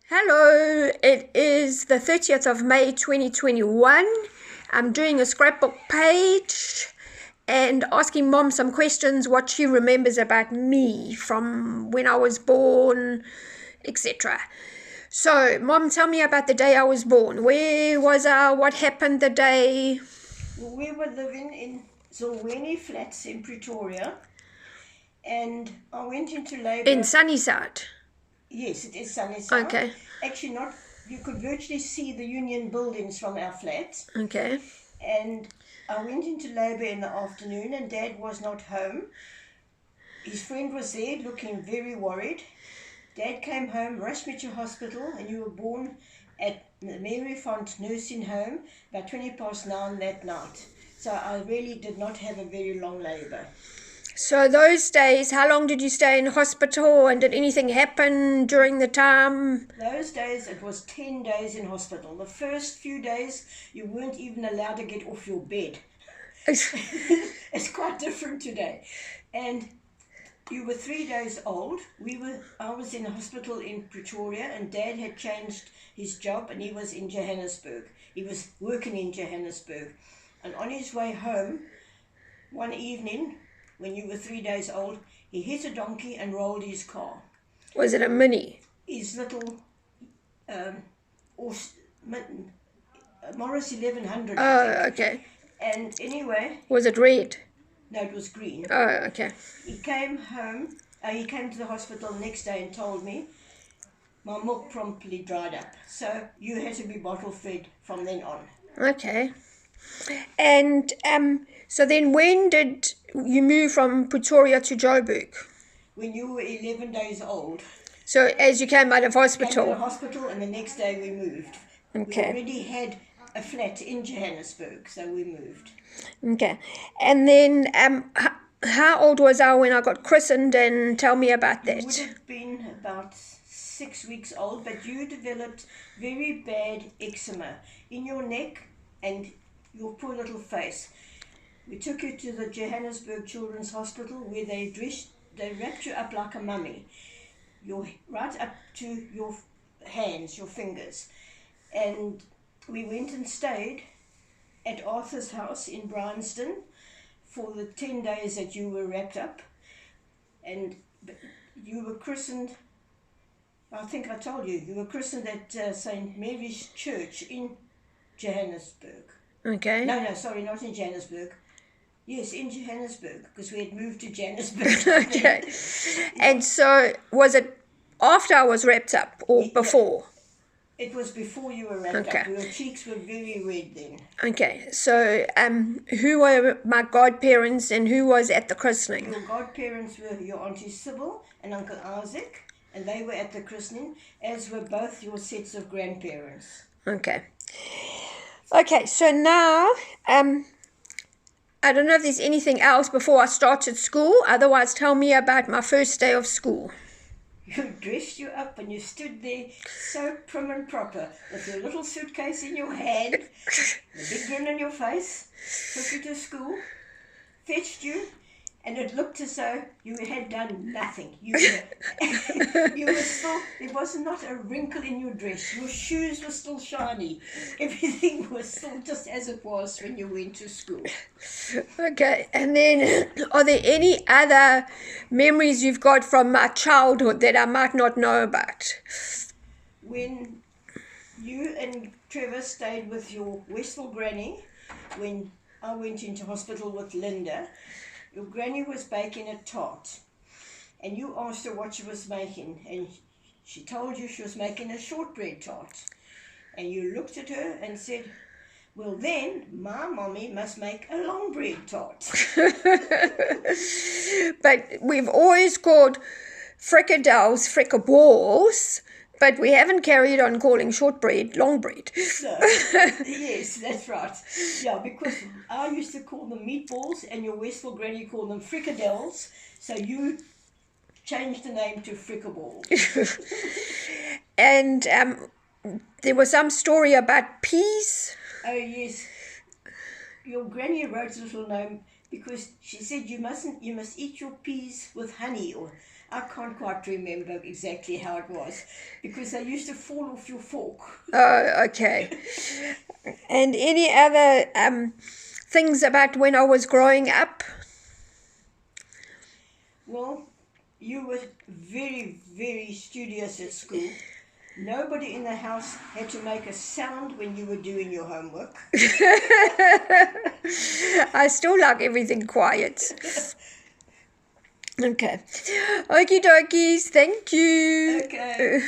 Hello, it is the 30th of May 2021. I'm doing a scrapbook page and asking Mom some questions, what she remembers about me from when I was born, etc. So, Mom, tell me about the day I was born. Where was I? What happened the day? We were living in Zolweni Flats in Pretoria, and I went into labour. In Sunnyside. Yes, it is Sunnyside. Okay, Actually, not. You could virtually see the Union buildings from our flat. okay. And I went into labour in the afternoon, and Dad was not home. His friend was there, looking very worried. Dad came home, rushed me to hospital, and you were born at the Mary Font Nursing Home about 9:20 that night. So I really did not have a very long labour. So those days, how long did you stay in hospital and did anything happen during the time? Those days, it was 10 days in hospital. The first few days, you weren't even allowed to get off your bed. It's quite different today. And you were 3 days old. I was in hospital in Pretoria, and Dad had changed his job, and he was in Johannesburg. He was working in Johannesburg. And on his way home, one evening, when you were 3 days old, he hit a donkey and rolled his car. Was it a Mini? His little Morris 1100. Oh, okay. And anyway, Was it red? no, it was green. Oh, okay. He came home. He came to the hospital the next day and told me my milk promptly dried up. So you had to be bottle fed from then on. Okay. And so then when did you move from Pretoria to Joburg? When you were 11 days old. So as you came out of Came to the hospital? hospital, and the next day we moved. Okay. We already had a flat in Johannesburg, so we moved. Okay. And then how old was I when I got christened, and tell me about You would that? have been about 6 weeks old, but you developed very bad eczema in your neck and your poor little face. We took you to the Johannesburg Children's Hospital, where they wrapped you up like a mummy, right up to your hands, your fingers. And we went and stayed at Arthur's house in Bryanston for the 10 days that you were wrapped up. And you were christened, I think I told you were christened at St. Mary's Church in Johannesburg. Okay. No, sorry, not in Johannesburg. Yes, in Johannesburg, because we had moved to Johannesburg. Okay. And so was it after I was wrapped up or before? It was before you were wrapped Okay. up. Your cheeks were very red then. Okay. So who were my godparents and who was at the christening? Your godparents were your Auntie Sybil and Uncle Isaac, and they were at the christening, as were both your sets of grandparents. Okay. Okay, so now, I don't know if there's anything else before I started school. Otherwise, tell me about my first day of school. You dressed you up and you stood there so prim and proper with your little suitcase in your hand, the big grin on your face, took you to school, fetched you, and it looked as though you had done nothing. You were still, there was not a wrinkle in your dress. Your shoes were still shiny. Everything was still just as it was when you went to school. Okay, and then are there any other memories you've got from my childhood that I might not know about? When you and Trevor stayed with your Westville granny, when I went into hospital with Linda, your granny was baking a tart, and you asked her what she was making, and she told you she was making a shortbread tart. And you looked at her and said, well then, my mommy must make a long bread tart. But we've always called fricadelles frickaballs, but we haven't carried on calling shortbread long bread. So, yes, that's right. Yeah, because I used to call them meatballs and your Westville granny called them fricadelles, so you changed the name to frickaballs. And there was some story about peas. Oh yes, your granny wrote a little note because she said you must eat your peas with honey, or I can't quite remember exactly how it was because they used to fall off your fork. Oh, okay. And any other things about when I was growing up? Well, you were very, very studious at school. Nobody in the house had to make a sound when you were doing your homework. I still like everything quiet. Okay. Okie dokies. Thank you. Okay.